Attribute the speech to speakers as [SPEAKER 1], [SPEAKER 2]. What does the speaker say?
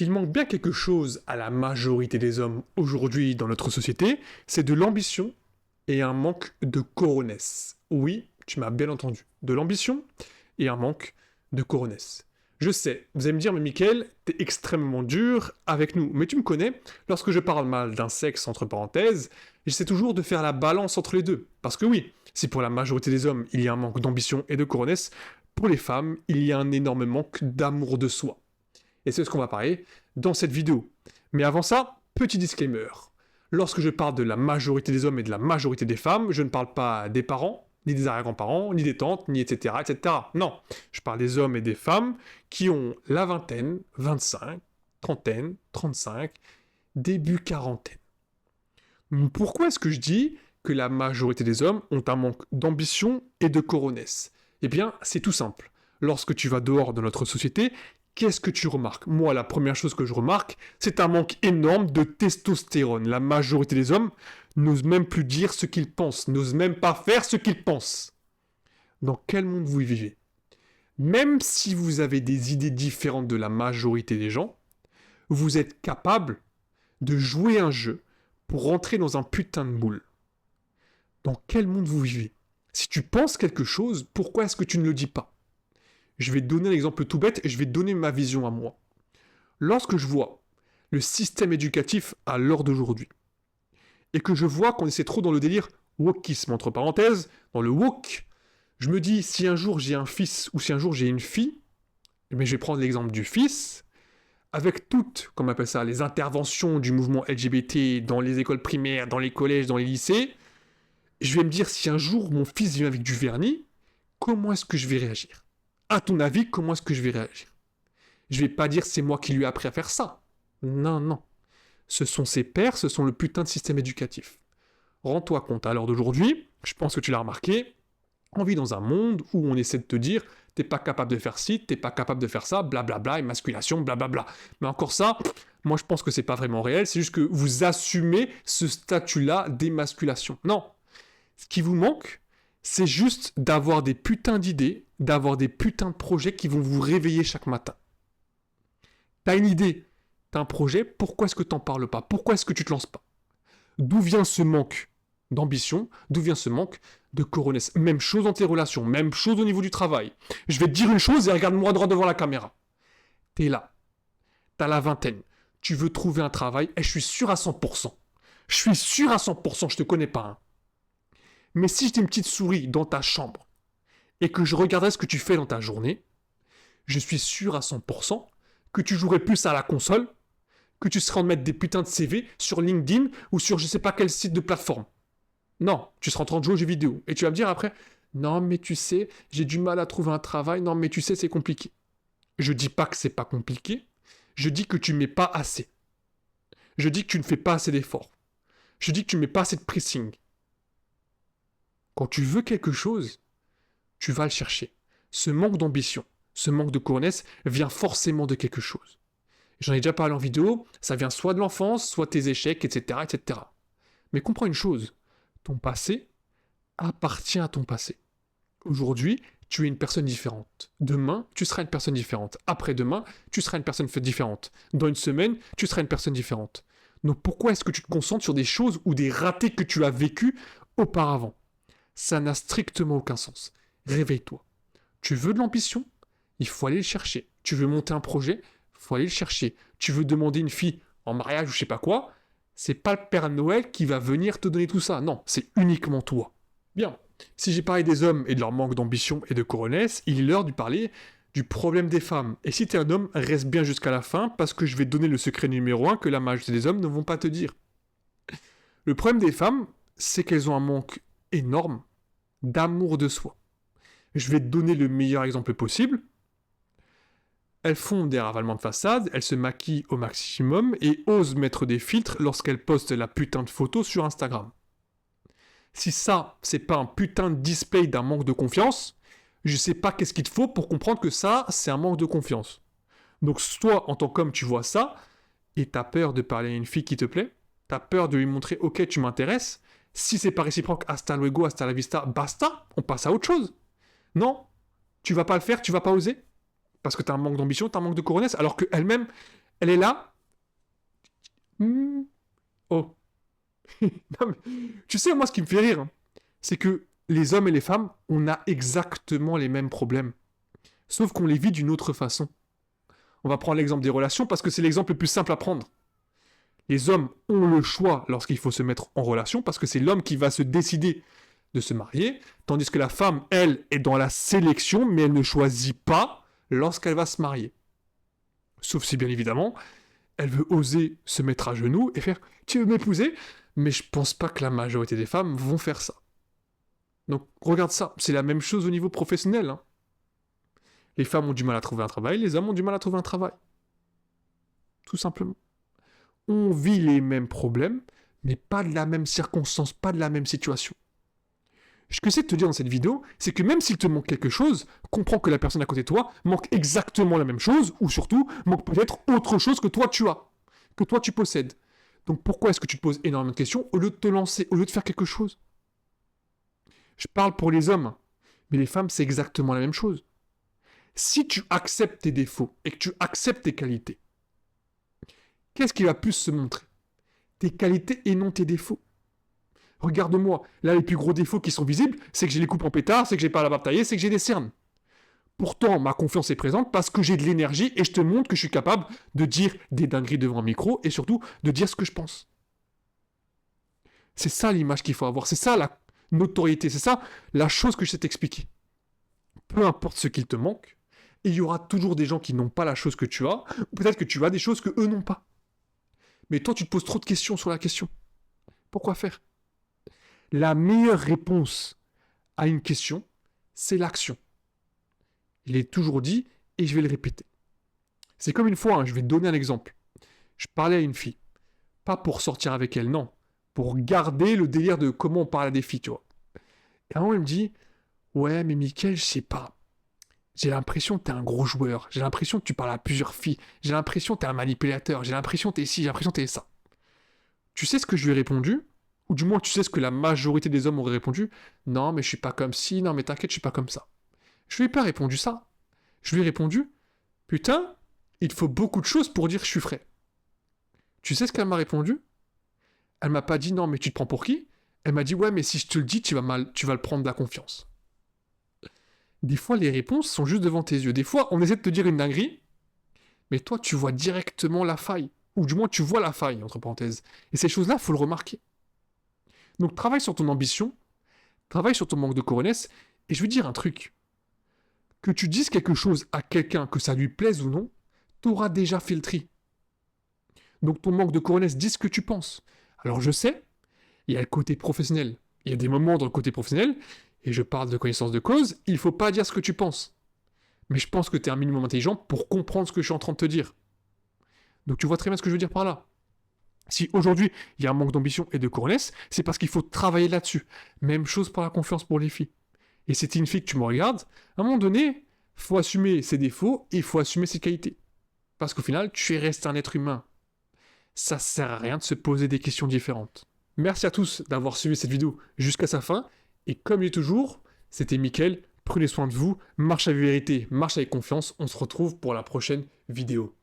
[SPEAKER 1] S'il manque bien quelque chose à la majorité des hommes aujourd'hui dans notre société, c'est de l'ambition et un manque de coronesse. Oui, tu m'as bien entendu. De l'ambition et un manque de coronesse. Je sais, vous allez me dire, mais Mickaël, t'es extrêmement dur avec nous. Mais tu me connais, lorsque je parle mal d'un sexe, entre parenthèses, j'essaie toujours de faire la balance entre les deux. Parce que oui, si pour la majorité des hommes, il y a un manque d'ambition et de coronesse, pour les femmes, il y a un énorme manque d'amour de soi. Et c'est ce qu'on va parler dans cette vidéo. Mais avant ça, petit disclaimer. Lorsque je parle de la majorité des hommes et de la majorité des femmes, je ne parle pas des parents, ni des arrière-grands-parents, ni des tantes, ni etc., etc. Non, je parle des hommes et des femmes qui ont la vingtaine, 25, trentaine, 35, début quarantaine. Pourquoi est-ce que je dis que la majorité des hommes ont un manque d'ambition et de coronesse ? Eh bien, c'est tout simple. Lorsque tu vas dehors de notre société, qu'est-ce que tu remarques ? Moi, la première chose que je remarque, c'est un manque énorme de testostérone. La majorité des hommes n'osent même plus dire ce qu'ils pensent, n'osent même pas faire ce qu'ils pensent. Dans quel monde vous vivez ? Même si vous avez des idées différentes de la majorité des gens, vous êtes capable de jouer un jeu pour rentrer dans un putain de moule. Dans quel monde vous vivez ? Si tu penses quelque chose, pourquoi est-ce que tu ne le dis pas ? Je vais te donner un exemple tout bête et je vais te donner ma vision à moi. Lorsque je vois le système éducatif à l'heure d'aujourd'hui, et que je vois qu'on essaie trop dans le délire wokisme, entre parenthèses, dans le woke, je me dis, si un jour j'ai un fils ou si un jour j'ai une fille, mais je vais prendre l'exemple du fils, avec toutes, comme on appelle ça, les interventions du mouvement LGBT dans les écoles primaires, dans les collèges, dans les lycées, je vais me dire, si un jour mon fils vient avec du vernis, comment est-ce que je vais réagir ? À ton avis, comment est-ce que je vais réagir ? Je vais pas dire c'est moi qui lui ai appris à faire ça. Non, non. Ce sont ses pairs, ce sont le putain de système éducatif. Rends-toi compte, à l'heure d'aujourd'hui, je pense que tu l'as remarqué, on vit dans un monde où on essaie de te dire t'es pas capable de faire ci, t'es pas capable de faire ça, blablabla, émasculation, blablabla. Mais encore ça, moi je pense que c'est pas vraiment réel, c'est juste que vous assumez ce statut-là d'émasculation. Non. Ce qui vous manque, c'est juste d'avoir des putains d'idées, d'avoir des putains de projets qui vont vous réveiller chaque matin. T'as une idée, t'as un projet, pourquoi est-ce que t'en parles pas ? Pourquoi est-ce que tu te lances pas ? D'où vient ce manque d'ambition ? D'où vient ce manque de coronesse ? Même chose dans tes relations, même chose au niveau du travail. Je vais te dire une chose et regarde-moi droit devant la caméra. T'es là, t'as la vingtaine, tu veux trouver un travail et je suis sûr à 100%. Je suis sûr à 100%, je te connais pas. Hein. Mais si j'étais une petite souris dans ta chambre et que je regardais ce que tu fais dans ta journée, je suis sûr à 100% que tu jouerais plus à la console, que tu serais en train de mettre des putains de CV sur LinkedIn ou sur je sais pas quel site de plateforme. Non, tu seras en train de jouer aux jeux vidéo. Et tu vas me dire après, non mais tu sais, j'ai du mal à trouver un travail, non mais tu sais c'est compliqué. Je dis pas que c'est pas compliqué, je dis que tu mets pas assez. Je dis que tu ne fais pas assez d'efforts. Je dis que tu mets pas assez de pressing. Quand tu veux quelque chose, tu vas le chercher. Ce manque d'ambition, ce manque de coronesse vient forcément de quelque chose. J'en ai déjà parlé en vidéo, ça vient soit de l'enfance, soit tes échecs, etc., etc. Mais comprends une chose, ton passé appartient à ton passé. Aujourd'hui, tu es une personne différente. Demain, tu seras une personne différente. Après-demain, tu seras une personne différente. Dans une semaine, tu seras une personne différente. Donc pourquoi est-ce que tu te concentres sur des choses ou des ratés que tu as vécus auparavant ? Ça n'a strictement aucun sens. Réveille-toi. Tu veux de l'ambition ? Il faut aller le chercher. Tu veux monter un projet ? Il faut aller le chercher. Tu veux demander une fille en mariage ou je sais pas quoi ? C'est pas le Père Noël qui va venir te donner tout ça. Non, c'est uniquement toi. Bien. Si j'ai parlé des hommes et de leur manque d'ambition et de coronesse, il est l'heure de parler du problème des femmes. Et si t'es un homme, reste bien jusqu'à la fin parce que je vais te donner le secret numéro 1 que la majorité des hommes ne vont pas te dire. Le problème des femmes, c'est qu'elles ont un manque énorme d'amour de soi. Je vais te donner le meilleur exemple possible. Elles font des ravalements de façade, elles se maquillent au maximum et osent mettre des filtres lorsqu'elles postent la putain de photo sur Instagram. Si ça, c'est pas un putain de display d'un manque de confiance, je sais pas qu'est-ce qu'il te faut pour comprendre que ça, c'est un manque de confiance. Donc toi, en tant qu'homme, tu vois ça, et t'as peur de parler à une fille qui te plaît, t'as peur de lui montrer « Ok, tu m'intéresses », si c'est pas réciproque, hasta luego, hasta la vista, basta, on passe à autre chose. Non, tu vas pas le faire, tu vas pas oser. Parce que t'as un manque d'ambition, t'as un manque de coronesse, alors qu'elle-même, Elle est là. Oh. Non, mais, tu sais, moi, ce qui me fait rire, hein, c'est que les hommes et les femmes, on a exactement les mêmes problèmes. Sauf qu'on les vit d'une autre façon. On va prendre l'exemple des relations parce que c'est l'exemple le plus simple à prendre. Les hommes ont le choix lorsqu'il faut se mettre en relation parce que c'est l'homme qui va se décider de se marier, tandis que la femme, elle, est dans la sélection, mais elle ne choisit pas lorsqu'elle va se marier. Sauf si, bien évidemment, elle veut oser se mettre à genoux et faire « Tu veux m'épouser ?» Mais je pense pas que la majorité des femmes vont faire ça. Donc, regarde ça, c'est la même chose au niveau professionnel. Hein. Les femmes ont du mal à trouver un travail, les hommes ont du mal à trouver un travail. Tout simplement. On vit les mêmes problèmes, mais pas de la même circonstance, pas de la même situation. Ce que j'essaie de te dire dans cette vidéo, c'est que même s'il te manque quelque chose, comprends que la personne à côté de toi manque exactement la même chose, ou surtout, manque peut-être autre chose que toi tu as, que toi tu possèdes. Donc pourquoi est-ce que tu te poses énormément de questions au lieu de te lancer, au lieu de faire quelque chose? Je parle pour les hommes, mais les femmes, c'est exactement la même chose. Si tu acceptes tes défauts et que tu acceptes tes qualités, qu'est-ce qui va plus se montrer? Tes qualités et non tes défauts. Regarde-moi, là les plus gros défauts qui sont visibles, c'est que j'ai les coupes en pétard, c'est que j'ai pas la barbe taillée, c'est que j'ai des cernes. Pourtant, ma confiance est présente parce que j'ai de l'énergie et je te montre que je suis capable de dire des dingueries devant un micro et surtout de dire ce que je pense. C'est ça l'image qu'il faut avoir, c'est ça la notoriété, c'est ça la chose que je sais t'expliquer. Peu importe ce qu'il te manque, il y aura toujours des gens qui n'ont pas la chose que tu as, ou peut-être que tu as des choses que eux n'ont pas. Mais toi, tu te poses trop de questions sur la question. Pourquoi faire? La meilleure réponse à une question, c'est l'action. Il est toujours dit, et je vais le répéter. C'est comme une fois, hein, je vais te donner un exemple. Je parlais à une fille. Pas pour sortir avec elle, non. Pour garder le délire de comment on parle à des filles, tu vois. Et à un moment, elle me dit, ouais, mais Mickaël, je sais pas. J'ai l'impression que t'es un gros joueur. J'ai l'impression que tu parles à plusieurs filles. J'ai l'impression que t'es un manipulateur. J'ai l'impression que t'es ci, j'ai l'impression que t'es ça. Tu sais ce que je lui ai répondu? Ou du moins, tu sais ce que la majorité des hommes auraient répondu? Non, mais je suis pas comme ci. Non, mais t'inquiète, je suis pas comme ça. Je lui ai pas répondu ça. Je lui ai répondu, putain, il faut beaucoup de choses pour dire que je suis frais. Tu sais ce qu'elle m'a répondu? Elle m'a pas dit non, mais tu te prends pour qui? Elle m'a dit ouais, mais si je te le dis, tu vas le prendre de la confiance. Des fois, les réponses sont juste devant tes yeux. Des fois, on essaie de te dire une dinguerie, mais toi, tu vois directement la faille. Ou du moins, tu vois la faille, entre parenthèses. Et ces choses-là, il faut le remarquer. Donc, travaille sur ton ambition, travaille sur ton manque de coronesse, et je veux dire un truc. Que tu dises quelque chose à quelqu'un, que ça lui plaise ou non, t'auras déjà fait le tri. Donc, ton manque de coronesse, dis ce que tu penses. Alors, je sais, il y a le côté professionnel. Il y a des moments dans le côté professionnel, et je parle de connaissance de cause, il faut pas dire ce que tu penses. Mais je pense que tu es un minimum intelligent pour comprendre ce que je suis en train de te dire. Donc tu vois très bien ce que je veux dire par là. Si aujourd'hui, il y a un manque d'ambition et de coronesse, c'est parce qu'il faut travailler là-dessus. Même chose pour la confiance pour les filles. Et si t'es une fille que tu me regardes, à un moment donné, il faut assumer ses défauts et il faut assumer ses qualités. Parce qu'au final, tu es resté un être humain. Ça sert à rien de se poser des questions différentes. Merci à tous d'avoir suivi cette vidéo jusqu'à sa fin. Et comme il est toujours, c'était Mickaël. Prenez soin de vous. Marche avec vérité, marche avec confiance. On se retrouve pour la prochaine vidéo.